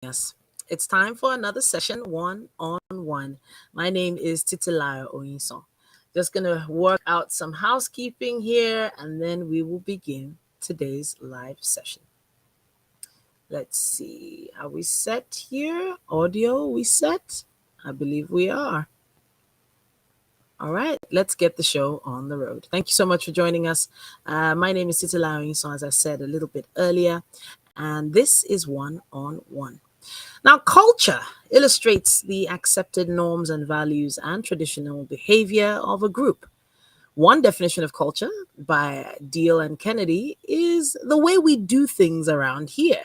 us. It's time for another session, one on one. My name is Titilayo Oyinson. Just gonna work out some housekeeping here, and then we will begin today's live session. Let's see. Are we set here? Audio, we set? I believe we are. All right, let's get the show on the road. Thank you so much for joining us. My name is Titilayo Oyinson, as I said a little bit earlier, and this is one on one. Now, culture illustrates the accepted norms and values and traditional behavior of a group. One definition of culture by Deal and Kennedy is the way we do things around here.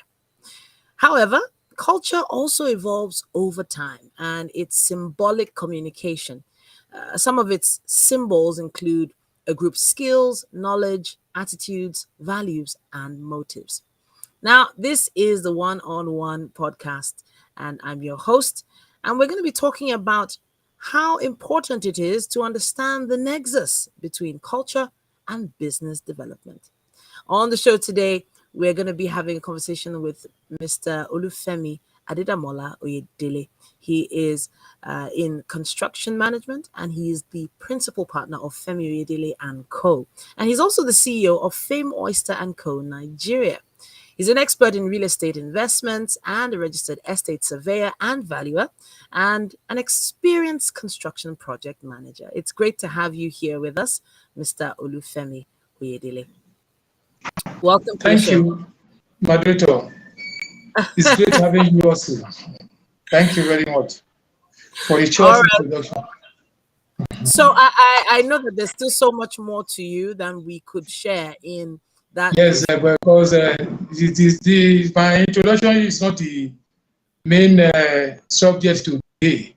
However, culture also evolves over time and its symbolic communication. Some of its symbols include a group's skills, knowledge, attitudes, values, and motives. Now, this is the One on One podcast, and I'm your host. And we're going to be talking about how important it is to understand the nexus between culture and business development. On the show today, we're going to be having a conversation with Mr. Olufemi Adedamola Oyedele. He is in construction management, and he is the principal partner of Femi Oyedele and Co. And he's also the CEO of Fame Oyster and Co. Nigeria. He's an expert in real estate investments and a registered estate surveyor and valuer and an experienced construction project manager. It's great to have you here with us, Mr. Olufemi Oyedele. Welcome to the Thank show. you, moderator. It's great having you also. Thank you very much for the short introduction. So I know that there's still so much more to you than we could share in that. Yes, because my introduction is not the main subject today.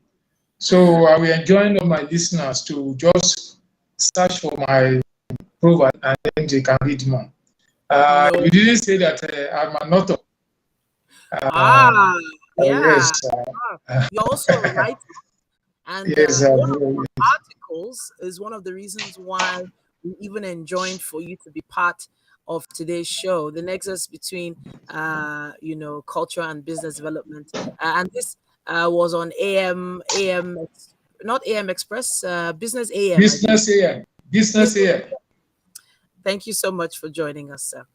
So I will enjoin my listeners to just search for my profile and then they can read more. You didn't say that I'm an author. Yes. Yes. You're also right. And yes, one of your articles is one of the reasons why we even enjoined for you to be part of today's show, the nexus between, culture and business development. And this was on not AM Express, Business AM. Business AM. Thank you so much for joining us, sir.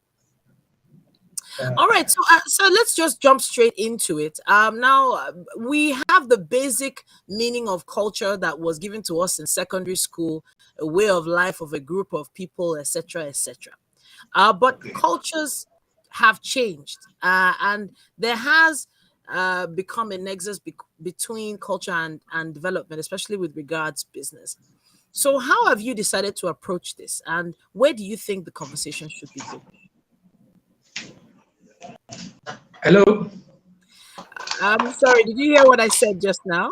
All right, so let's just jump straight into it. Now we have the basic meaning of culture that was given to us in secondary school, a way of life of a group of people, etc., etc. But cultures have changed, and there has become a nexus between culture and development, especially with regards business. So, how have you decided to approach this, and where do you think the conversation should be going? Hello. I'm sorry, did you hear what I said just now?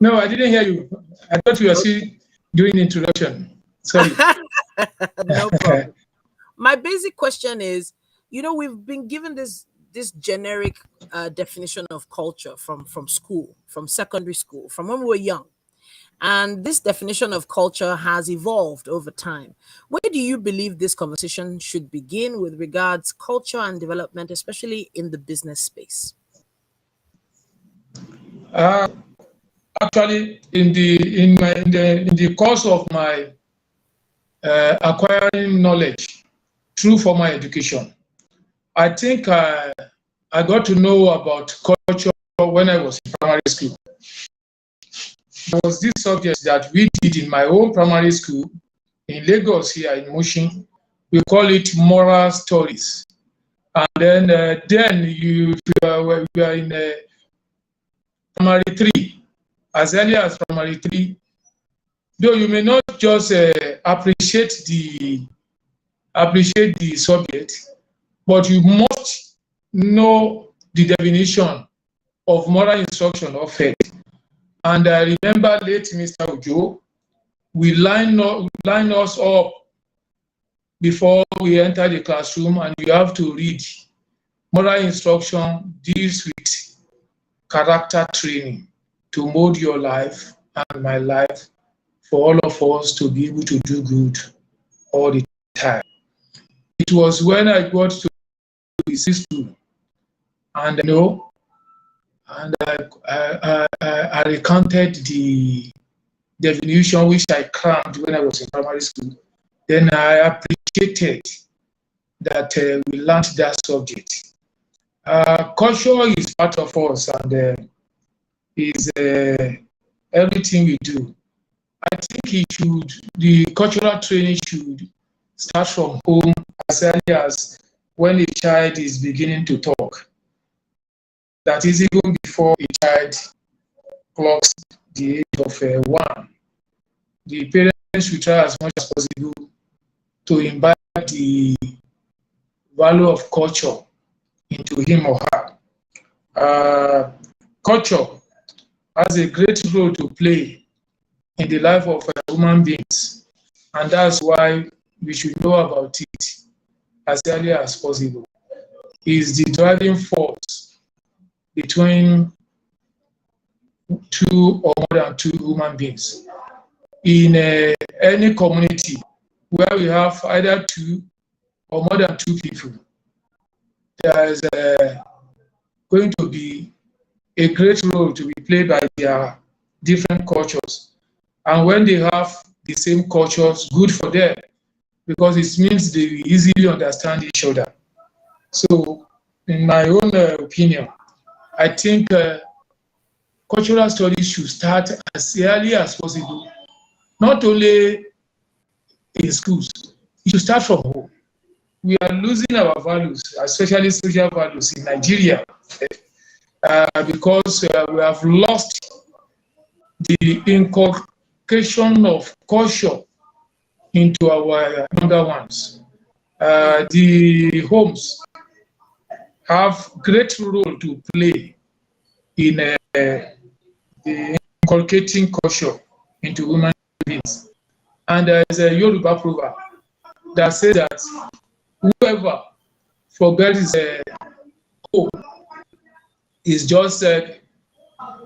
No, I didn't hear you. I thought you were still doing the introduction. Sorry. No problem. My basic question is, we've been given this generic definition of culture from school, from secondary school, from when we were young. And this definition of culture has evolved over time. Where do you believe this conversation should begin with regards culture and development, especially in the business space? Actually, in the course of my acquiring knowledge through formal education, I think I got to know about culture when I was in primary school. There was this subject that we did in my own primary school in Lagos here in Mushin. We call it moral stories. And then we are in primary 3. As early as primary 3, though you may not just appreciate the subject, but you must know the definition of moral instruction or faith. And I remember late Mr. Ojo, we line us up before we enter the classroom, and you have to read. Moral instruction deals with character training to mold your life and my life for all of us to be able to do good all the time. It was when I got to the school, and and I recounted the definition which I crammed when I was in primary school. Then I appreciated that we learned that subject. Culture is part of us and is everything we do. I think the cultural training should start from home as early as when a child is beginning to talk. That is even before a child clocks the age of 1. The parents should try as much as possible to imbibe the value of culture into him or her. Culture has a great role to play in the life of human beings, and that's why we should know about it as early as possible. It's the driving force between two or more than two human beings. In any community where we have either two or more than two people, there is going to be a great role to be played by their different cultures. And when they have the same cultures, good for them, because it means they easily understand each other. So, in my own opinion, I think cultural studies should start as early as possible, not only in schools, it should start from home. We are losing our values, especially social values in Nigeria, because we have lost the inculcation of culture into our younger ones. The homes have great role to play in the inculcating culture into human beings. And there is a Yoruba proverb that says that whoever forgets his home is just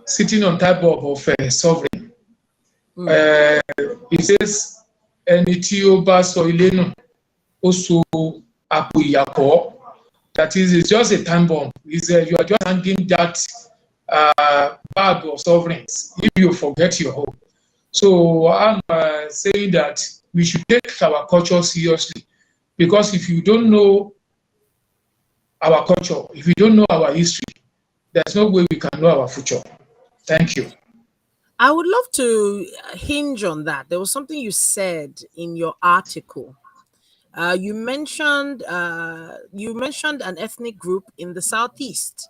sitting on top of a sovereign. It says, ẹni tí ó bá sọ ilé nù, ó so àpò ìyàkọ́. That is, it's just a time bomb. You are just hanging that bag of sovereigns if you forget your home. So I'm saying that we should take our culture seriously, because if you don't know our culture, if you don't know our history, there's no way we can know our future. Thank you. I would love to hinge on that. There was something you said in your article. You mentioned an ethnic group in the Southeast,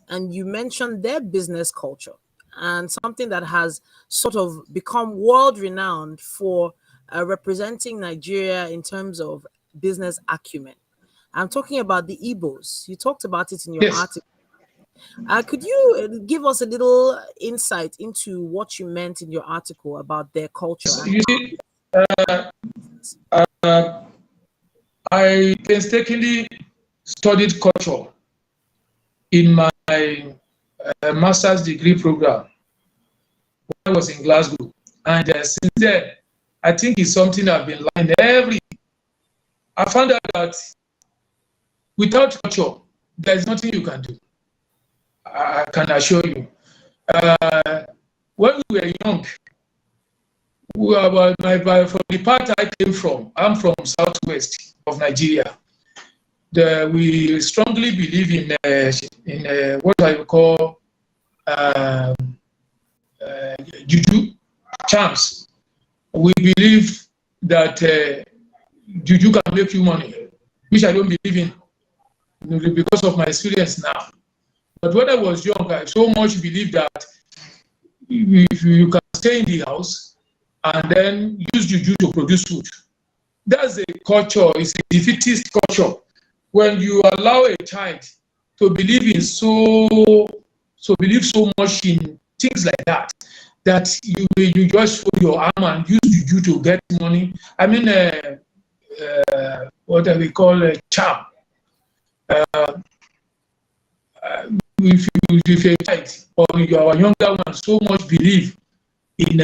and you mentioned their business culture and something that has sort of become world renowned for representing Nigeria in terms of business acumen. I'm talking about the Igbos. You talked about it in your article. Could you give us a little insight into what you meant in your article about their culture? You see, I painstakingly studied culture in my master's degree program when I was in Glasgow. And since then, I think it's something I've been learning I found out that without culture, there's nothing you can do. I can assure you. When we were young, from the part I came from, I'm from southwest of Nigeria. We strongly believe in what I would call juju, charms. We believe that juju can make you money, which I don't believe in because of my experience now. But when I was young, I so much believed that if you can stay in the house and then use juju to produce food, that's a culture, it's a defeatist culture. When you allow a child to believe so much in things like that you just fold your arm and use juju to get money. I mean, what we call a charm. If a child or your younger one so much believe in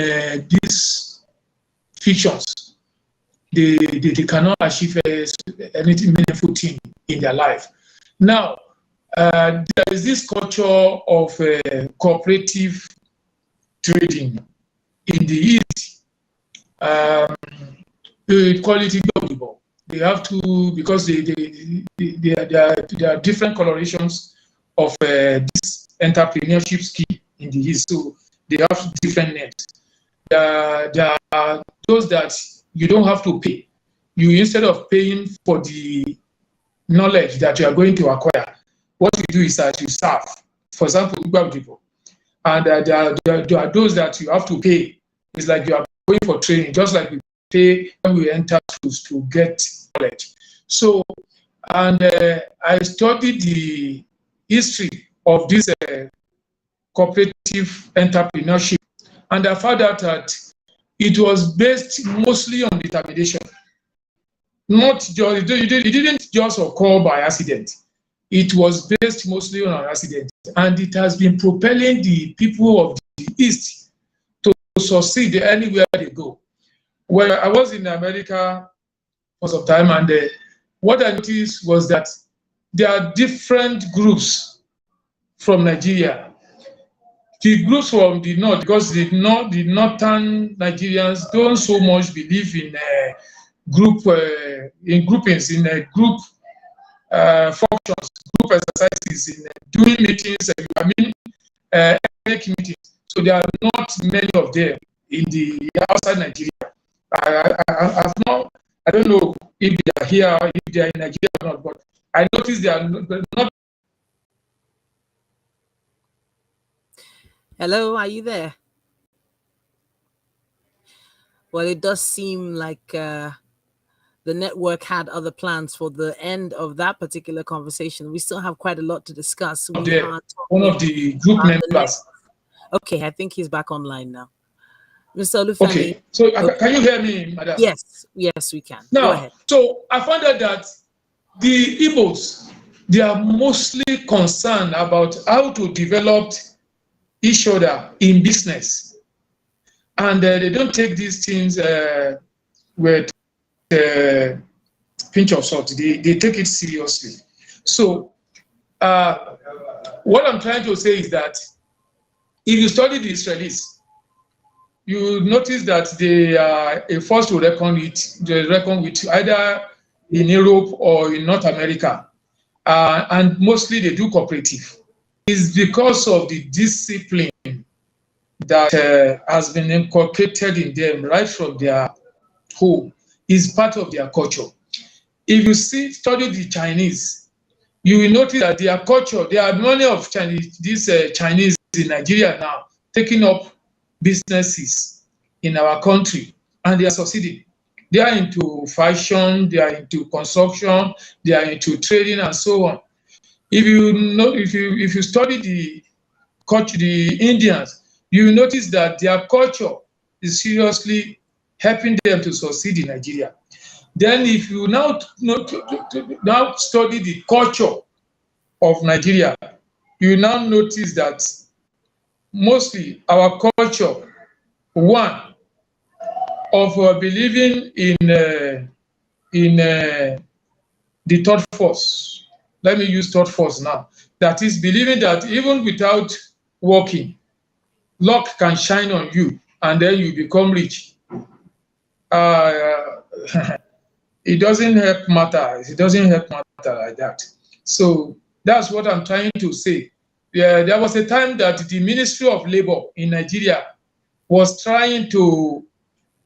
these fictions, they cannot achieve anything meaningful thing in their life. Now, there is this culture of cooperative trading in the East. We call it Igbo. They have to, because there are different colorations of this entrepreneurship scheme in the East. So they have different names. There are those that you don't have to pay. You, instead of paying for the knowledge that you are going to acquire, what you do is that you serve. For example, Igbo people. And there are those that you have to pay. It's like you are going for training, just like we pay when we enter schools to get knowledge. So, and I studied the history of this cooperative entrepreneurship, and I found out that it was based mostly on determination. Not just, it didn't just occur by accident. It was based mostly on accident, and it has been propelling the people of the East to succeed anywhere they go. Well, I was in America for some time, and what I noticed was that there are different groups from Nigeria. The groups from the north, because the northern Nigerians don't so much believe in groupings, in group functions, group exercises, in doing meetings. Ethnic meetings. So there are not many of them in the outside Nigeria. I don't know if they are here, if they are in Nigeria or not, but I noticed they are not. Hello, are you there? Well, it does seem like the network had other plans for the end of that particular conversation. We still have quite a lot to discuss. One of the group members. Okay, I think he's back online now. Mr. Olufemi. Okay, so can you hear me, madam? Yes, we can. Now, go ahead. So I found out that the Igbos, they are mostly concerned about how to develop each other in business. And they don't take these things with pinch of salt. They take it seriously. So what I'm trying to say is that if you study the Israelis, you notice that they are a force to reckon with. They reckon with either in Europe or in North America, and mostly they do cooperative. It's because of the discipline that has been inculcated in them right from their home. Is part of their culture. If you study the Chinese, you will notice that their culture, there are many of these Chinese in Nigeria now taking up businesses in our country, and they are succeeding. They are into fashion, they are into construction, they are into trading, and so on. If you study the culture, the Indians, you will notice that their culture is seriously helping them to succeed in Nigeria. Then if you now study the culture of Nigeria, you now notice that mostly our culture, one, of believing in the third force. Let me use third force now. That is believing that even without working, luck can shine on you and then you become rich. It doesn't help matter. It doesn't help matter like that. So that's what I'm trying to say. Yeah, there was a time that the Ministry of Labor in Nigeria was trying to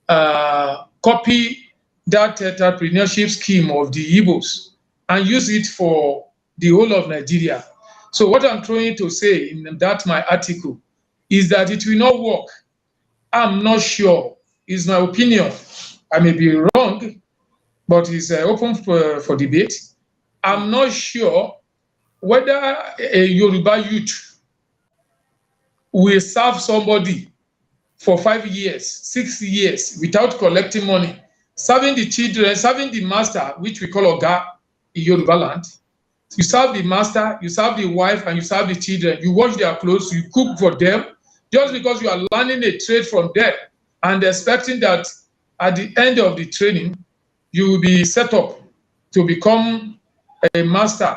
copy that entrepreneurship scheme of the Igbos and use it for the whole of Nigeria. So what I'm trying to say in that my article is that it will not work. I'm not sure. It's my opinion. I may be wrong, but it's open for debate. I'm not sure whether a Yoruba youth will serve somebody for 5 years, 6 years without collecting money, serving the children, serving the master, which we call Oga in Yoruba land. You serve the master, you serve the wife, and you serve the children. You wash their clothes, you cook for them, just because you are learning a trade from them and expecting that at the end of the training, you will be set up to become a master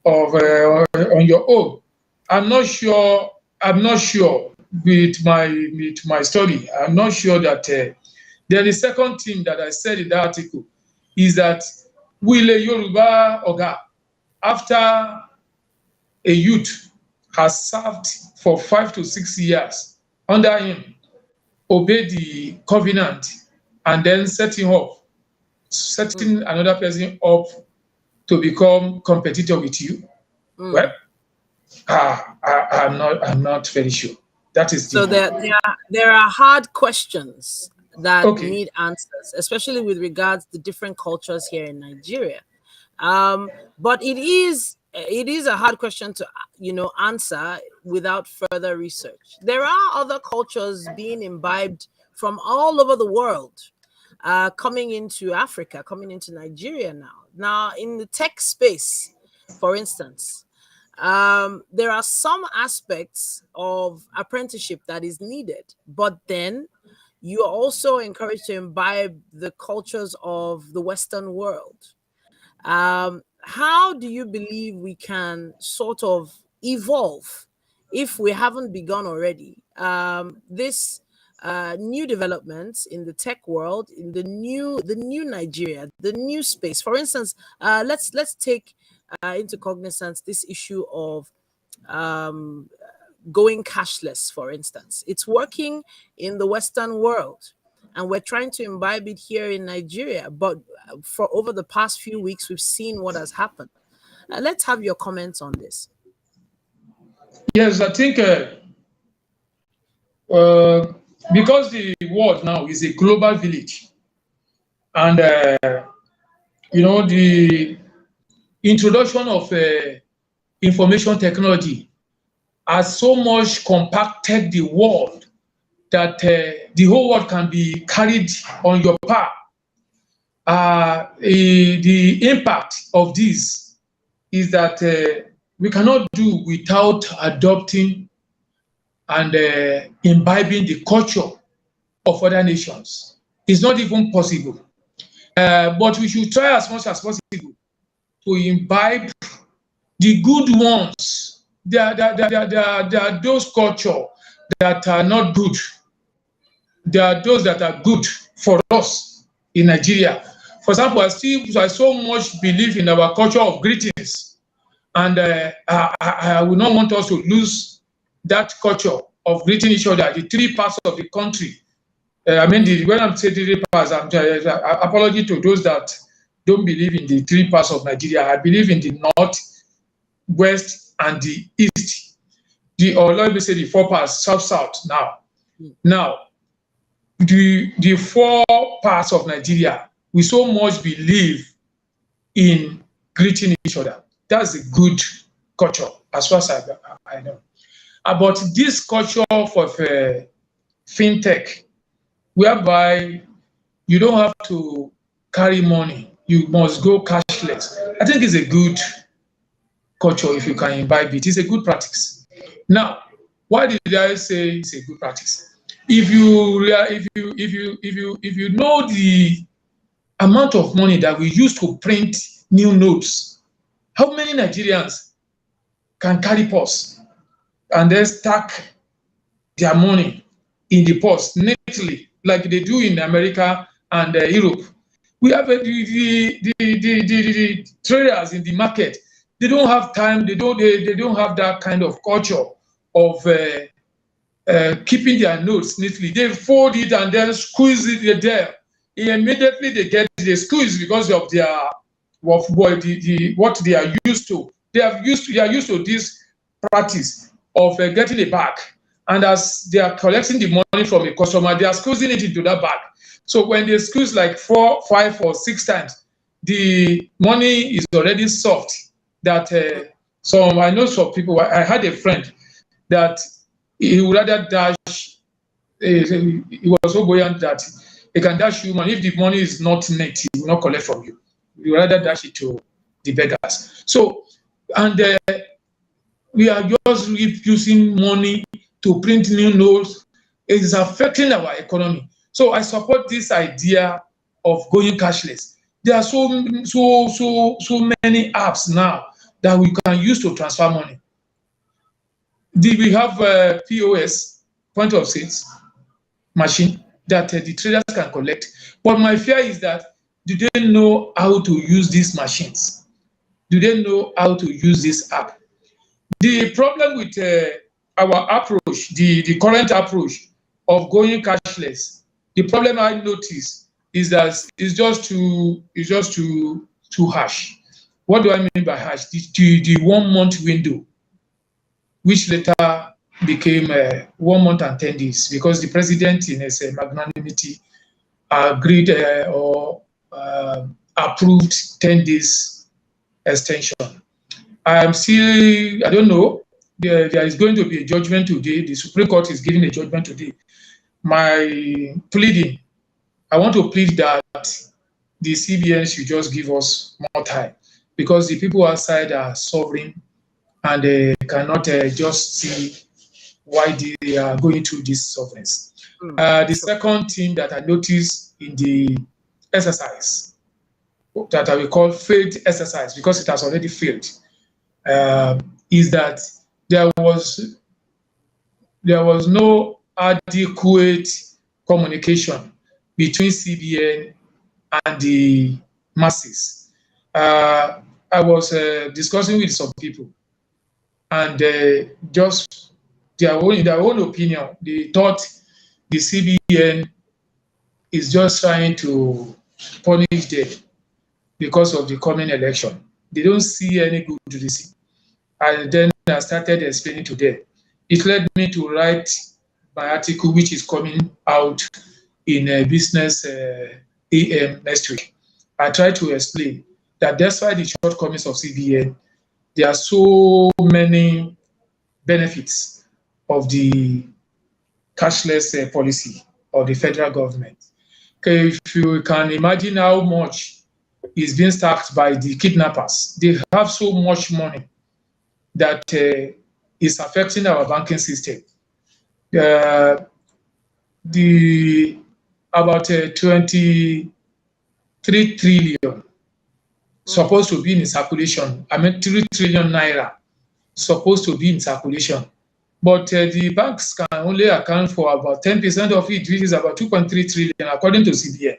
of on your own. I'm not sure. I'm not sure with my study. I'm not sure that. Then the second thing that I said in that article is that will a Yoruba Oga, after a youth has served for 5 to 6 years under him, obey the covenant and then setting another person up to become competitor with you? Well, I'm not very sure. That is So the there are hard questions that okay. need answers, especially with regards to different cultures here in Nigeria. But it is a hard question to answer without further research. There are other cultures being imbibed from all over the world, coming into Africa, coming into Nigeria now. Now, in the tech space, for instance, there are some aspects of apprenticeship that is needed, but then you are also encouraged to imbibe the cultures of the Western world. How do you believe we can sort of evolve if we haven't begun already? This new developments in the tech world, in the new Nigeria, the new space. For instance, let's take into cognizance this issue of um, going cashless. For instance, it's working in the Western world, and we're trying to imbibe it here in Nigeria. But for over the past few weeks, we've seen what has happened. Let's have your comments on this. Yes, I think uh, because the world now is a global village, and the introduction of information technology has so much compacted the world that the whole world can be carried on your palm. The impact of this is that we cannot do without adopting and imbibing the culture of other nations. It's not even possible. But we should try as much as possible to imbibe the good ones. There are those culture that are not good. There are those that are good for us in Nigeria. For example, I so much believe in our culture of greetings, and I would not want us to lose that culture of greeting each other. The three parts of the country. When I'm saying the three parts, apology to those that don't believe in the three parts of Nigeria. I believe in the north, west, and the east. Or let me say the four parts, south. Now, the four parts of Nigeria, we so much believe in greeting each other. That's a good culture, as far as I know. About this culture of fintech, whereby you don't have to carry money, you must go cashless. I think it's a good culture if you can imbibe it. It's a good practice. Now, why did I say it's a good practice? If you know the amount of money that we use to print new notes, how many Nigerians can carry purse and then stack their money in the purse neatly, like they do in America and Europe? We have the traders in the market. They don't have time. They don't have that kind of culture of keeping their notes neatly. They fold it and then squeeze it there. Immediately they get the squeeze because of their what they are used to. They are used to this practice of getting a bag, and as they are collecting the money from a customer, they are squeezing it into that bag. So when they squeeze like 4, 5, or 6 times, the money is already soft. That I know some people. I had a friend that he would rather dash. He was so buoyant that he can dash you money. If the money is not net, he will not collect from you. He would rather dash it to the beggars. So, and we are just using money to print new notes. It is affecting our economy. So I support this idea of going cashless. There are so many apps now that we can use to transfer money. We have POS, point of sales machine, that the traders can collect. But my fear is that, do they know how to use these machines? Do they know how to use this app? The problem with our approach, the current approach of going cashless, the problem I notice is that it's just too harsh. What do I mean by harsh? The 1 month window, which later became 1 month and 10 days, because the president, in his magnanimity, agreed or approved 10 days extension. I don't know. There is going to be a judgment today. The Supreme Court is giving a judgment today. My pleading, I want to plead that the CBN should just give us more time, because the people outside are suffering and they cannot just see why they are going through this sufferance. The second thing that I noticed in the exercise, that I will call failed exercise, because it has already failed, is that there was no adequate communication between CBN and the masses. I was discussing with some people, and just in their own opinion, they thought the CBN is just trying to punish them because of the coming election. They don't see any good reason. And then I started explaining to them. It led me to write my article, which is coming out in Business AM next week. I tried to explain that despite the shortcomings of CBN, there are so many benefits of the cashless policy of the federal government. Okay, if you can imagine how much is being stacked by the kidnappers, they have so much money that is affecting our banking system. About 23 trillion supposed to be in circulation. 3 trillion naira supposed to be in circulation. But the banks can only account for about 10% of it, which is about 2.3 trillion, according to CBN.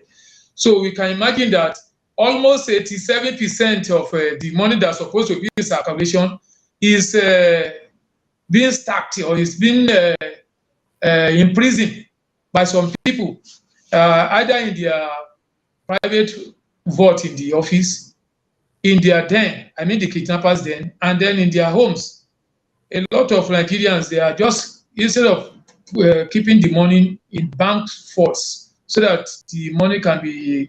So we can imagine that almost 87% of the money that's supposed to be in circulation is being stacked or is being imprisoned by some people, either in their private vault in the office, in their den, I mean the kidnappers' den, and then in their homes. A lot of Nigerians, they are just, instead of keeping the money in bank vaults so that the money can be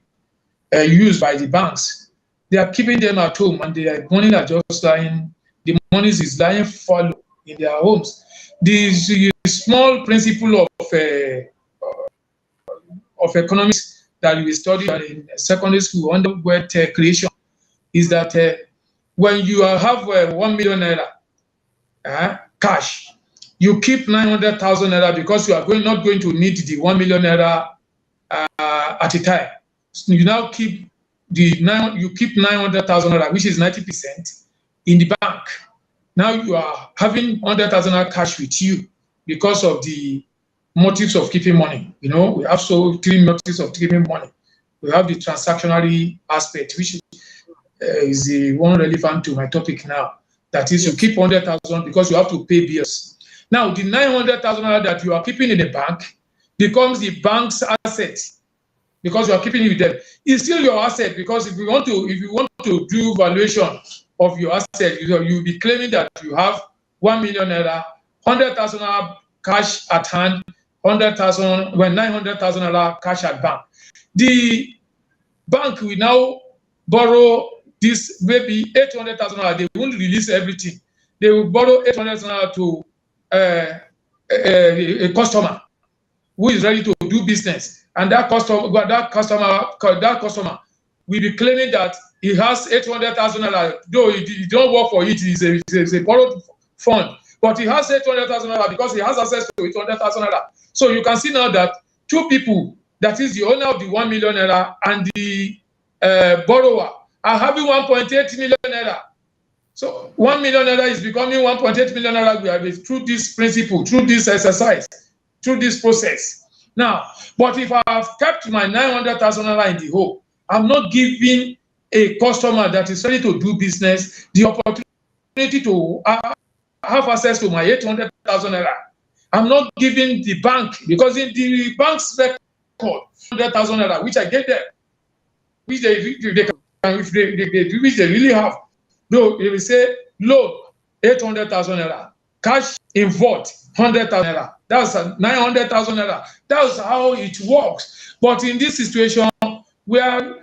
used by the banks, they are keeping them at home, and the money are just lying, the money is lying fallow in their homes. The small principle of economics that we studied in secondary school under wealth creation is that when you have 1 million naira cash, you keep 900,000 naira, because you are not going to need the 1 million naira at a time. So you now keep 900,000 naira, which is 90%, in the bank. Now you are having 100,000 naira cash with you because of the motives of keeping money. You know, we have so 3 motives of keeping money. We have the transactionary aspect, which is the one relevant to my topic now. That is, you keep 100,000 because you have to pay bills. Now, the 900,000 that you are keeping in the bank becomes the bank's asset, because you are keeping it with them. It's still your asset, because if you want to do valuation of your asset, you'll be claiming that you have 1 million naira, 100,000 naira cash at hand, 900,000 naira cash at bank. The bank will now borrow this maybe 800,000 naira. They won't release everything. They will borrow 800,000 naira to a customer who is ready to do business, and that customer will be claiming that he has 800,000 naira, though he don't work for it. It's a borrowed fund, but he has 800,000 naira because he has access to 800,000 naira. So you can see now that two people, that is the owner of the 1 million naira and the borrower, are having 1.8 million naira. So 1 million naira is becoming 1.8 million naira through this principle, through this exercise, through this process. Now, but if I have kept my 900,000 naira in the hole, I'm not giving a customer that is ready to do business the opportunity to have access to my 800,000 naira. I'm not giving the bank, because in the bank's record, 100,000 naira, which I gave them, which they really have. No, they will say loan 800,000 naira, cash in vault 100,000 naira. That's 900,000 naira. That's how it works. But in this situation where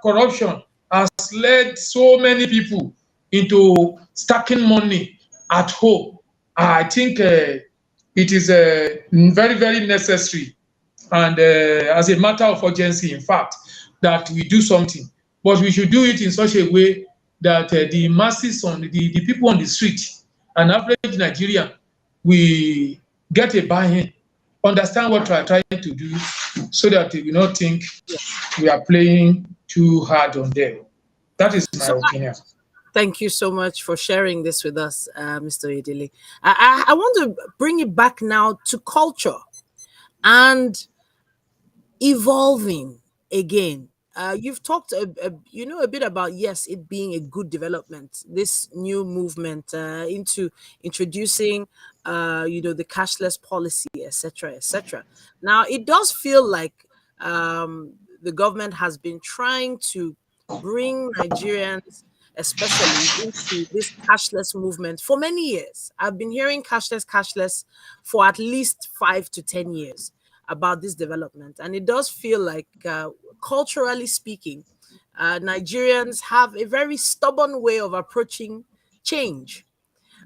corruption has led so many people into stacking money at home, I think it is very, very necessary and as a matter of urgency, in fact, that we do something. But we should do it in such a way that the masses, the people on the street, an average Nigerian, we get a buy-in, understand what we are trying to do, so that they will not think we are playing too hard on them. That is my opinion. Thank you so much for sharing this with us, Mr. Oyedele. I want to bring it back now to culture and evolving again. You've talked a bit about, yes, it being a good development, this new movement into introducing the cashless policy, etc., etc. Now it does feel like the government has been trying to bring Nigerians especially into this cashless movement for many years. I've been hearing cashless for at least 5 to 10 years about this development. And it does feel like, culturally speaking, Nigerians have a very stubborn way of approaching change.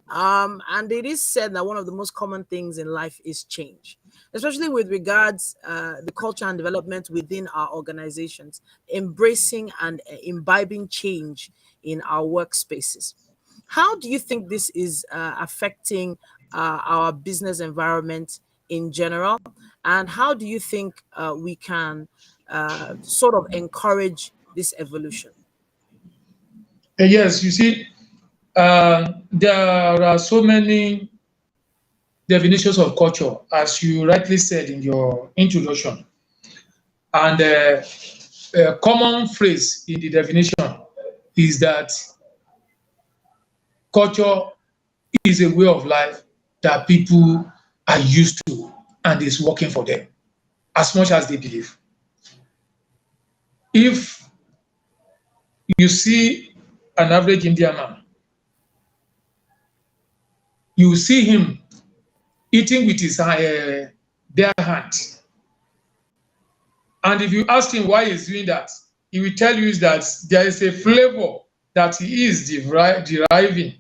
And it is said that one of the most common things in life is change, especially with regards the culture and development within our organizations, embracing and imbibing change in our workspaces. How do you think this is affecting our business environment in general? And how do you think we can sort of encourage this evolution? Yes, you see, there are so many definitions of culture, as you rightly said in your introduction. And a common phrase in the definition is that culture is a way of life that people are used to and is working for them as much as they believe. If you see an average Indian man, you see him eating with his bare hand. And if you ask him why he's doing that, he will tell you that there is a flavor that he is deriving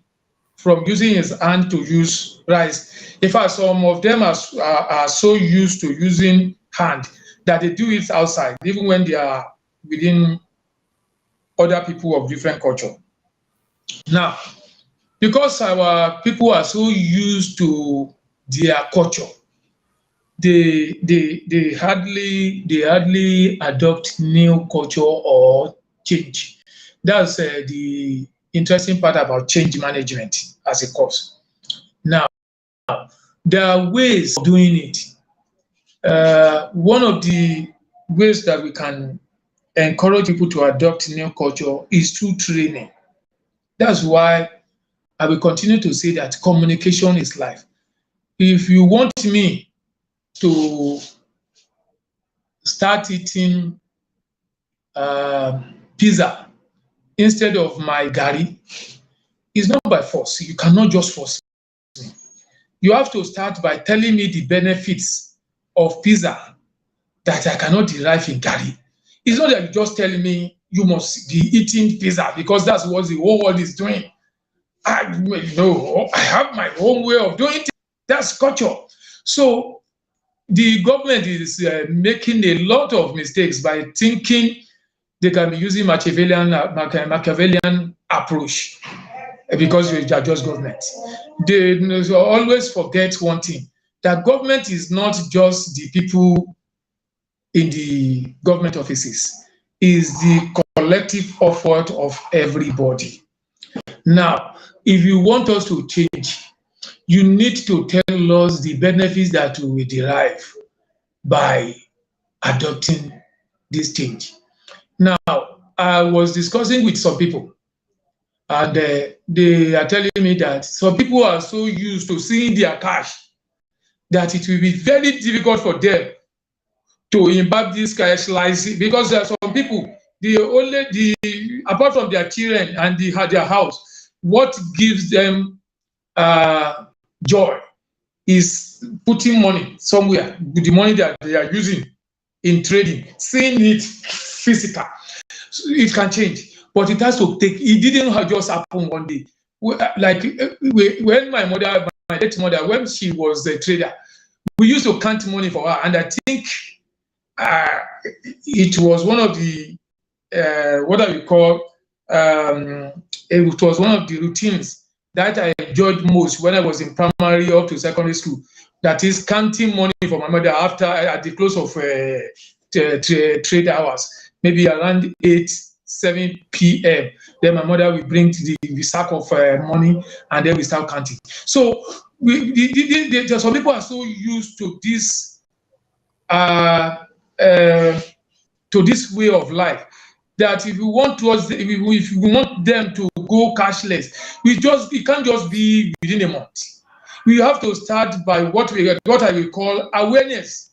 from using his hand to use rice. In fact, some of them are so used to using hand that they do it outside, even when they are within other people of different culture. Now, because our people are so used to their culture, they hardly adopt new culture or change. That's the interesting part about change management as a course. Now, there are ways of doing it. One of the ways that we can encourage people to adopt new culture is through training. That's why I will continue to say that communication is life. If you want me to start eating pizza instead of my gari, it's not by force. You cannot just force me. You have to start by telling me the benefits of pizza that I cannot derive in gari. It's not that you're just telling me you must be eating pizza because that's what the whole world is doing. I have my own way of doing it. That's culture. So the government is making a lot of mistakes by thinking they can be using Machiavellian approach because they are just government. They always forget one thing, that government is not just the people in the government offices, is the collective effort of everybody. Now, if you want us to change, you need to tell us the benefits that we will derive by adopting this change. Now, I was discussing with some people, and they are telling me that some people are so used to seeing their cash that it will be very difficult for them to imbibe this cash life, because there are some people, apart from their children and their house, what gives them joy is putting money somewhere with the money that they are using in trading, seeing it physical. So it can change, but it has to take. It didn't just happen one day. Like when my late mother, when she was a trader, we used to count money for her, and I think it was one of the what I would call it was one of the routines that I enjoyed most when I was in primary up to secondary school. That is counting money for my mother after at the close of trade hours, maybe around 7 p.m. Then my mother will bring the sack of money, and then we start counting. So some people are so used to this way of life that if you want if you want them to go cashless, it can't just be within a month. We have to start by what I will call awareness.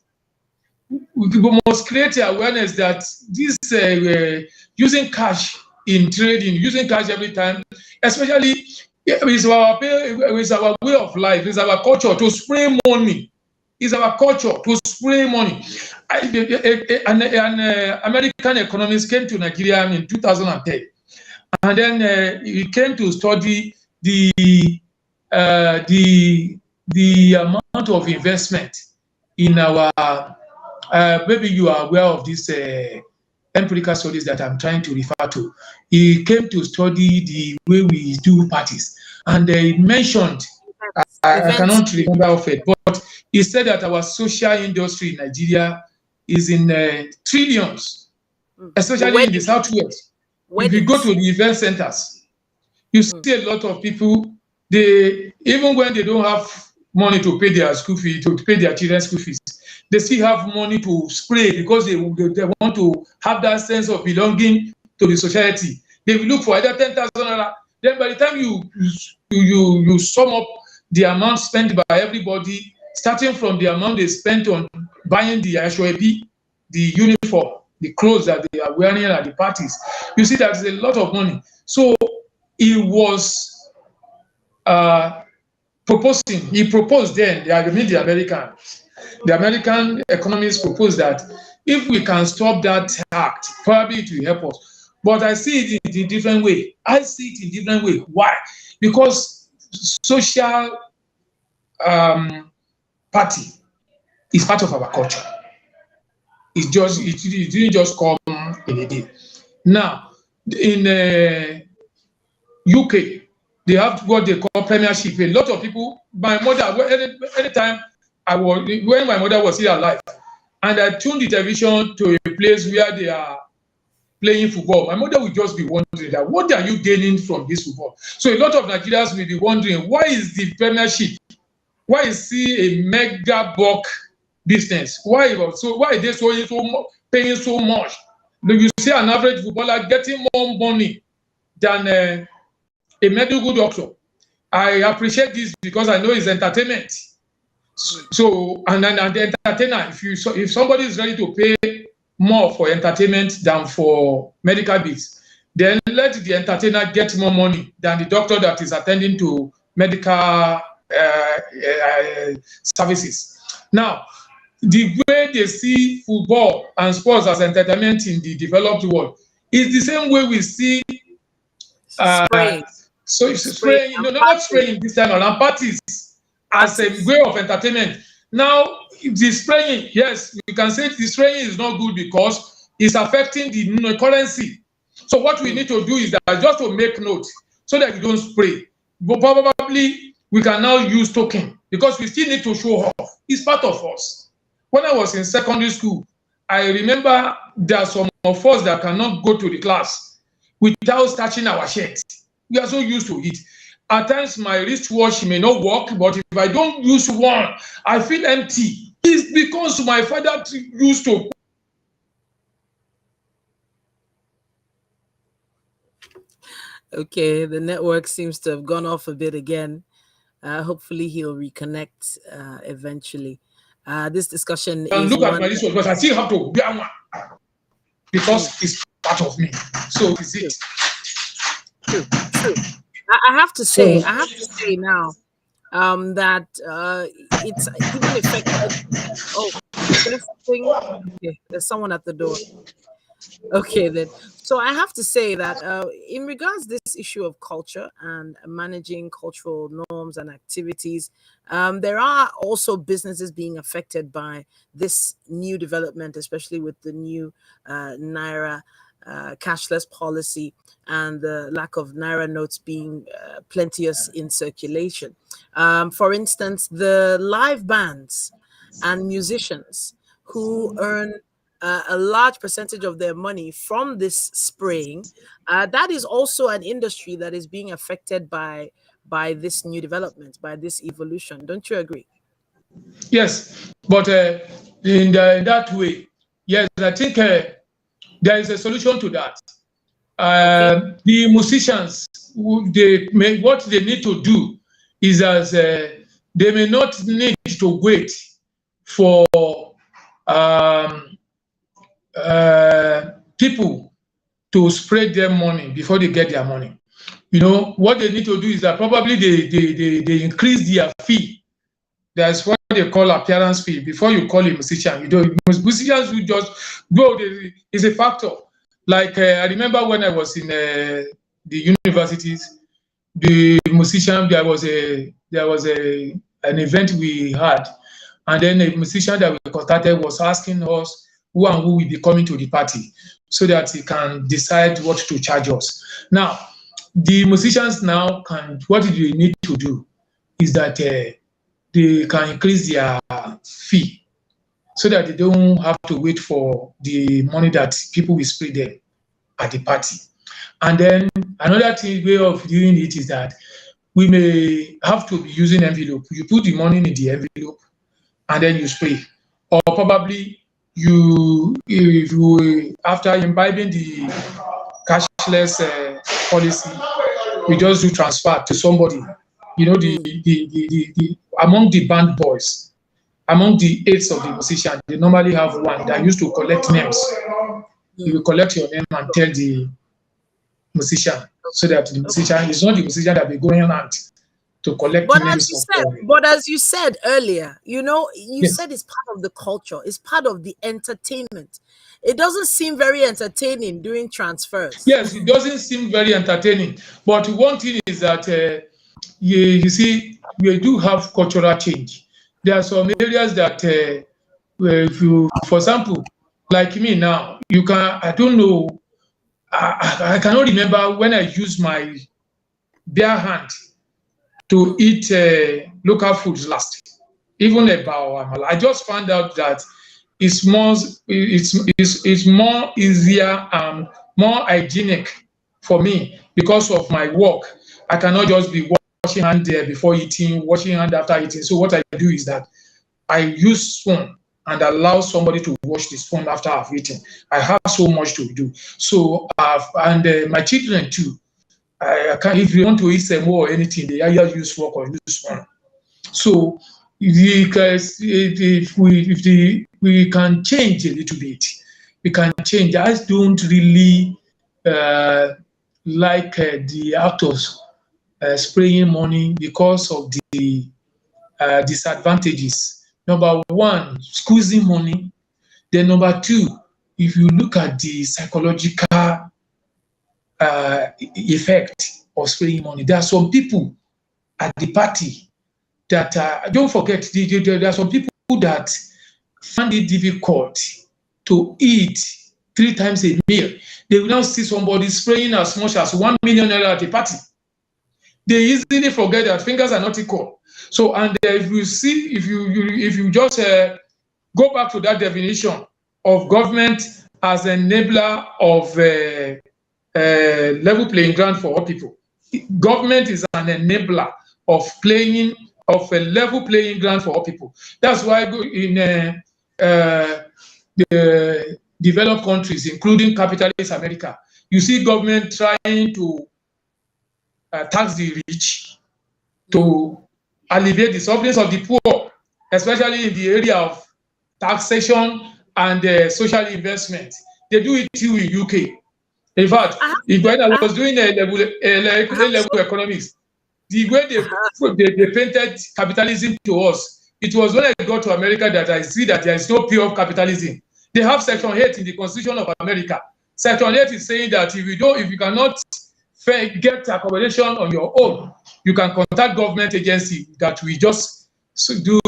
We must create awareness that this using cash in trading, using cash every time, especially is our way of life, is our culture to spray money. It's our culture to spray money. An American economist came to Nigeria in 2010, and then he came to study the amount of investment in our. Maybe you are aware of these empirical studies that I'm trying to refer to. He came to study the way we do parties, and he mentioned. I cannot remember of it, but he said that our social industry in Nigeria is in trillions, especially in the southwest. If you go to the event centers, you see a lot of people. Even when they don't have money to pay their school fees, to pay their children's school fees, they still have money to spray because they want to have that sense of belonging to the society. They will look for either 10,000 naira. Then by the time you sum up the amount spent by everybody, starting from the amount they spent on buying the ashwabi, the uniform, the clothes that they are wearing at the parties, you see that's a lot of money. So he was proposing. He proposed then. The American economists proposed that if we can stop that act, probably it will help us. But I see it in a different way. Why? Because social party is part of our culture. It didn't just come in a day. Now, in UK, they have what they call premiership. A lot of people, my mother, anytime when my mother was still alive, and I tuned the television to a place where they are playing football, my mother would just be wondering that what are you gaining from this football? So a lot of Nigerians will be wondering, why is the premiership? Why is he a mega bulk business? Why are they paying so much? You see an average footballer getting more money than a medical doctor. I appreciate this because I know it's entertainment. So and the entertainer, if somebody is ready to pay more for entertainment than for medical bills, then let the entertainer get more money than the doctor that is attending to medical services. Now, the way they see football and sports as entertainment in the developed world is the same way we see spraying. Spraying, not spraying this time around, parties as a way of entertainment. Now, the spraying, yes, we can say the spraying is not good because it's affecting the currency. So what we need to do is that just to make note so that you don't spray. But probably we can now use token because we still need to show off. It's part of us. When I was in secondary school, I remember there are some of us that cannot go to the class without starching our shirts. We are so used to it. At times, my wristwatch may not work, but if I don't use one, I feel empty. It's because my father used to. Okay, the network seems to have gone off a bit again. Hopefully, he'll reconnect eventually. This discussion And is look at one. my wristwatch, but I still have to wear one because it's part of me. So is it. True, true. I have to say, So now that it's even affected. Oh, is there something? Okay, there's someone at the door. Okay, then. So I have to say that in regards this issue of culture and managing cultural norms and activities, there are also businesses being affected by this new development, especially with the new naira cashless policy and the lack of naira notes being plenteous in circulation. For instance, the live bands and musicians who earn a large percentage of their money from this spraying, that is also an industry that is being affected by this new development, by this evolution. Don't you agree? yes, but in that way, yes, I think there is a solution to that. Okay. The musicians, what they need to do is as they may not need to wait for um, people to spread their money before they get their money. What they need to do is that probably they increase their fee. That's what they call appearance fee. Before you call a musician, musicians who just go. Is a factor. Like I remember when I was in the universities, the musician there was an event we had, and then a musician that we contacted was asking us who and who will be coming to the party, so that he can decide what to charge us. Now, the musicians now can what do they need to do is that they can increase their fee so that they don't have to wait for the money that people will spray them at the party. And then another way of doing it is that we may have to be using envelope. You put the money in the envelope and then you spray. Or probably if you after imbibing the cashless policy, we just do transfer to somebody. Mm, The among the band boys, among the aides of the musician, they normally have one that used to collect names. You will mm. collect your name and tell the musician, so that the Okay. musician is not the musician that be going out to collect But as names you of said, earlier, you yes. said it's part of the culture, it's part of the entertainment. It doesn't seem very entertaining doing transfers. Yes, it doesn't seem very entertaining, but one thing is that you see, we do have cultural change. There are some areas that, where if you, for example, like me now, you can, I don't know, I cannot remember when I used my bare hand to Mm, eat local foods last. Even about I just found out that it's more easier and more hygienic for me because of my work. I cannot just be washing hand there before eating, washing hand after eating. So what I do is that I use spoon and allow somebody to wash the spoon after I've eaten. I have so much to do. So my children too. I can if you want to eat some more or anything, they either use fork or use spoon. So because if we can change a little bit, we can change. I don't really uh, like the actors spraying money because of the disadvantages. Number one, squeezing money. Then number two, if you look at the psychological effect of spraying money, there are some people at the party that don't forget, there are some people that find it difficult to eat 3 times a meal. They will now see somebody spraying as much as 1 million naira at a party. They easily forget that fingers are not equal. So, and if you see, if you just go back to that definition of government as enabler of level playing ground for all people, government is an enabler of a level playing ground for all people. That's why in the developed countries, including capitalist America, you see government trying to tax the rich to alleviate the sufferings of the poor, especially in the area of taxation and social investment. They do it too in UK. In fact, when I was doing A-level economics, the way they painted capitalism to us, it was when I got to America that I see that there is no pure capitalism. They have Section 8 in the Constitution of America. Section 8 is saying that if you cannot get accommodation on your own, you can contact government agency that we just do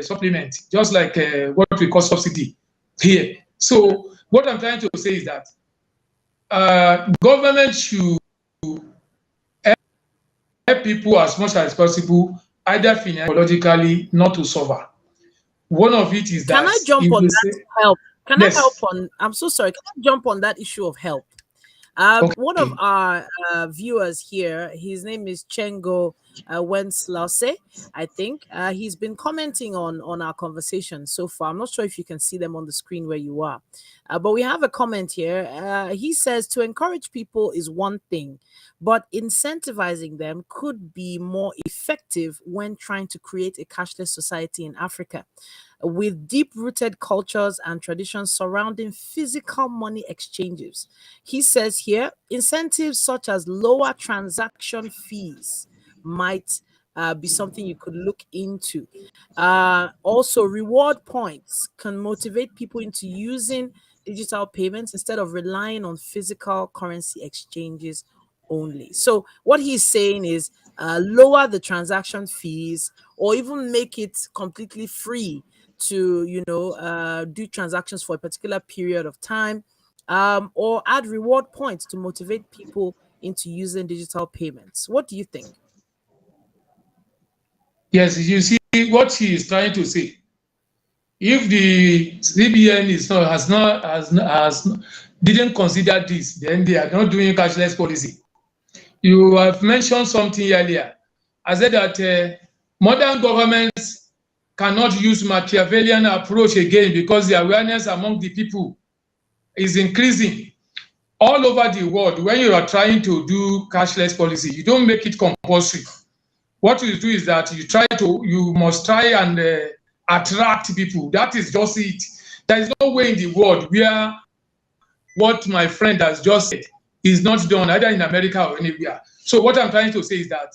supplement, just like what we call subsidy here. So what I'm trying to say is that government should help people as much as possible, either financially, not to suffer. One of it is that. Can I jump on that help? Can yes. I help on? I'm so sorry. Can I jump on that issue of help? Okay. One of our viewers here, his name is Chengo Wenslause, I think. He's been commenting on our conversation so far. I'm not sure if you can see them on the screen where you are. But we have a comment here. He says to encourage people is one thing, but incentivizing them could be more effective when trying to create a cashless society in Africa, with deep-rooted cultures and traditions surrounding physical money exchanges. He says here, incentives such as lower transaction fees might be something you could look into. Also, reward points can motivate people into using digital payments instead of relying on physical currency exchanges only. So what he's saying is lower the transaction fees or even make it completely free to do transactions for a particular period of time, or add reward points to motivate people into using digital payments. What do you think? Yes, you see what he is trying to say. If the CBN didn't consider this, then they are not doing cashless policy. You have mentioned something earlier. I said that modern governments cannot use Machiavellian approach again because the awareness among the people is increasing all over the world. When you are trying to do cashless policy, you don't make it compulsory. What you do is that you must try and attract people. That is just it. There is no way in the world where what my friend has just said is not done, either in America or anywhere. So what I'm trying to say is that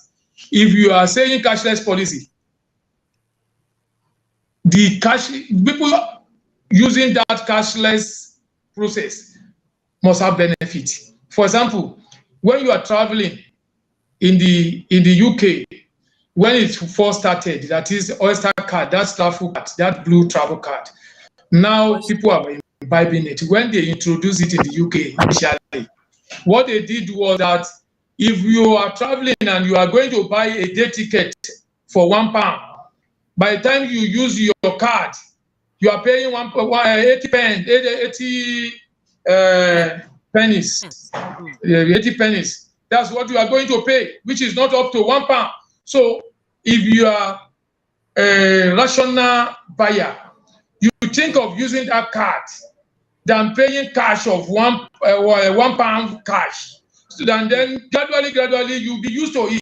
if you are saying cashless policy, people using that cashless process must have benefit. For example, when you are traveling in the UK, when it first started, that is Oyster card, that's travel card, that blue travel card. Now people are imbibing it. When they introduced it in the UK initially, what they did was that if you are traveling and you are going to buy a day ticket for £1, by the time you use your card, you are paying 80 pennies. 80 pennies. That's what you are going to pay, which is not up to £1. So if you are a rational buyer, you think of using that card than paying cash of £1 cash. So then gradually you'll be used to it.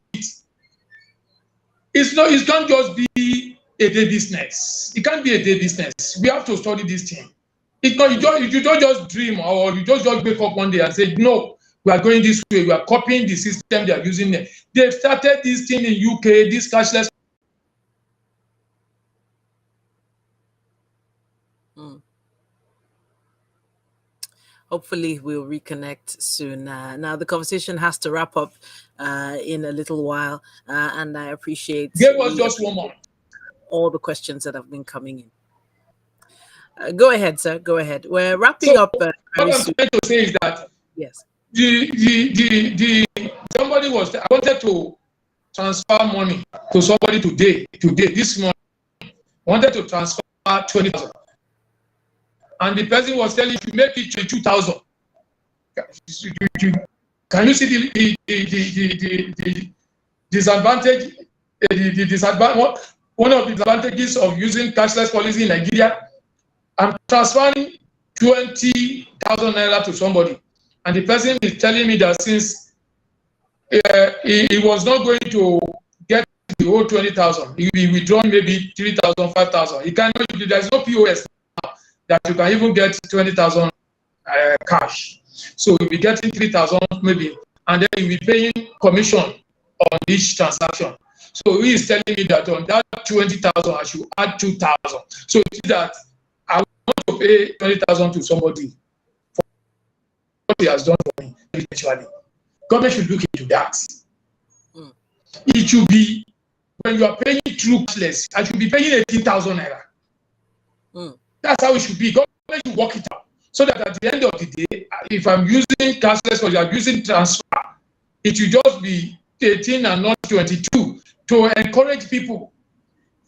It can't just be a day business. It can't be a day business. We have to study this thing. You don't just dream or you just wake up one day and say, no, we are going this way. We are copying the system they are using there. They've started this thing in UK, this cashless. Hopefully we'll reconnect soon. Now the conversation has to wrap up in a little while, and I appreciate Give us just one more. All the questions that have been coming in. Go ahead, sir. Go ahead. We're wrapping up. What I'm trying to say is that yes, somebody I wanted to transfer money to somebody today, this morning. I wanted to transfer 20,000. And the person was telling you make it 22,000. Can you see the disadvantage? The disadvantage. One of the disadvantages of using cashless policy in Nigeria. I'm transferring 20,000 naira to somebody, and the person is telling me that since he was not going to get the whole 20,000, he will be withdrawn maybe 3,000, 5,000. He cannot. There's no POS now that you can even get 20,000 cash. So you'll be getting 3,000 maybe, and then you'll be paying commission on each transaction. So he is telling me that on that 20,000, I should add 2,000. So it's that I want to pay 20,000 to somebody for what he has done for me eventually. Government should look into that. It should be, when you are paying through cashless, I should be paying 18,000 naira. That's how it should be. Government should work it out. So that at the end of the day, if I'm using cashless or you are using transfer, it should just be 18 and not 22 to encourage people.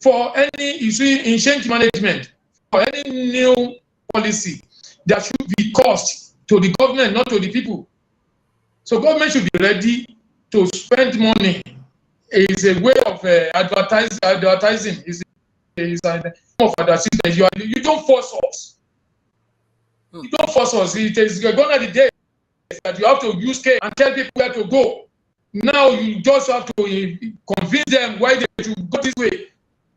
For any, you see, in change management, for any new policy, there should be cost to the government, not to the people. So government should be ready to spend money. It's a way of advertising. It's a form of advertisement. You don't force us. You don't force us. It is gone at the day that you have to use care and tell people where to go. Now you just have to convince them why they should go this way.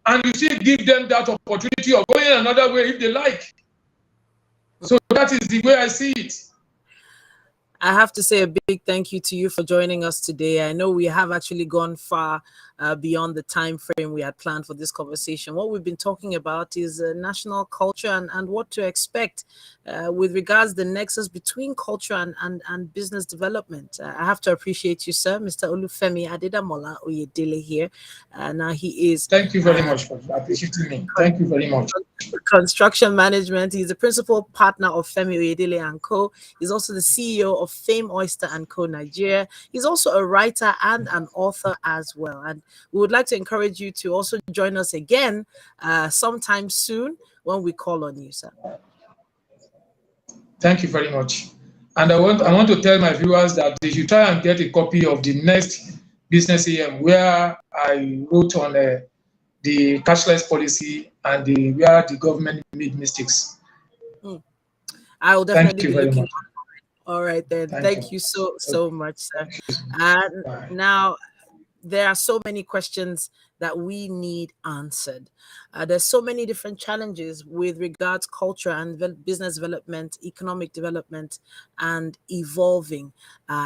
And you still give them that opportunity of going another way if they like. So that is the way I see it. I have to say a big thank you to you for joining us today. I know we have actually gone far beyond the time frame we had planned for this conversation. What we've been talking about is national culture and what to expect with regards to the nexus between culture and business development. I have to appreciate you, sir, Mr. Olufemi Adedamola Oyedele here. Now he is... Thank you very much for appreciating me. Thank you very much. Construction management. He's the principal partner of Femi Oyedele & Co. He's also the CEO of Fame, Oyster & Co. Nigeria. He's also a writer and an author as well. And we would like to encourage you to also join us again sometime soon when we call on you, sir. Thank you very much. And I want to tell my viewers that they should try and get a copy of the next Business AM, where I wrote on the cashless policy and where the government made mistakes. I will definitely be looking. Much. All right then. Thank you so much, sir. And now there are so many questions that we need answered. There's so many different challenges with regards culture and business development, economic development, and evolving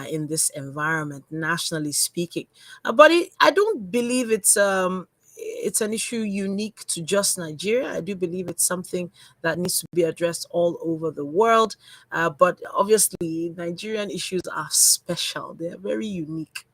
in this environment, nationally speaking. But I don't believe it's an issue unique to just Nigeria. I do believe it's something that needs to be addressed all over the world. But obviously, Nigerian issues are special. They're very unique.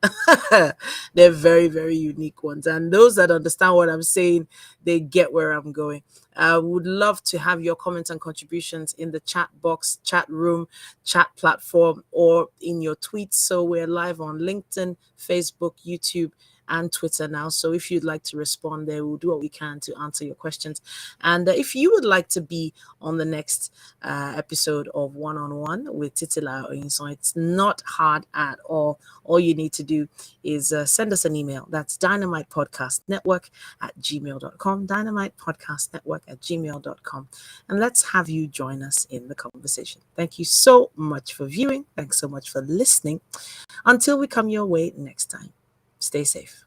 They're very, very unique ones. And those that understand what I'm saying, they get where I'm going. I would love to have your comments and contributions in the chat box, chat room, chat platform, or in your tweets. So we're live on LinkedIn, Facebook, YouTube, and Twitter now. So if you'd like to respond there, we'll do what we can to answer your questions. And if you would like to be on the next episode of One-on-One with Titilayo Oyinson, it's not hard at all. All you need to do is send us an email. That's dynamitepodcastnetwork@gmail.com, dynamitepodcastnetwork@gmail.com. And let's have you join us in the conversation. Thank you so much for viewing. Thanks so much for listening. Until we come your way next time. Stay safe.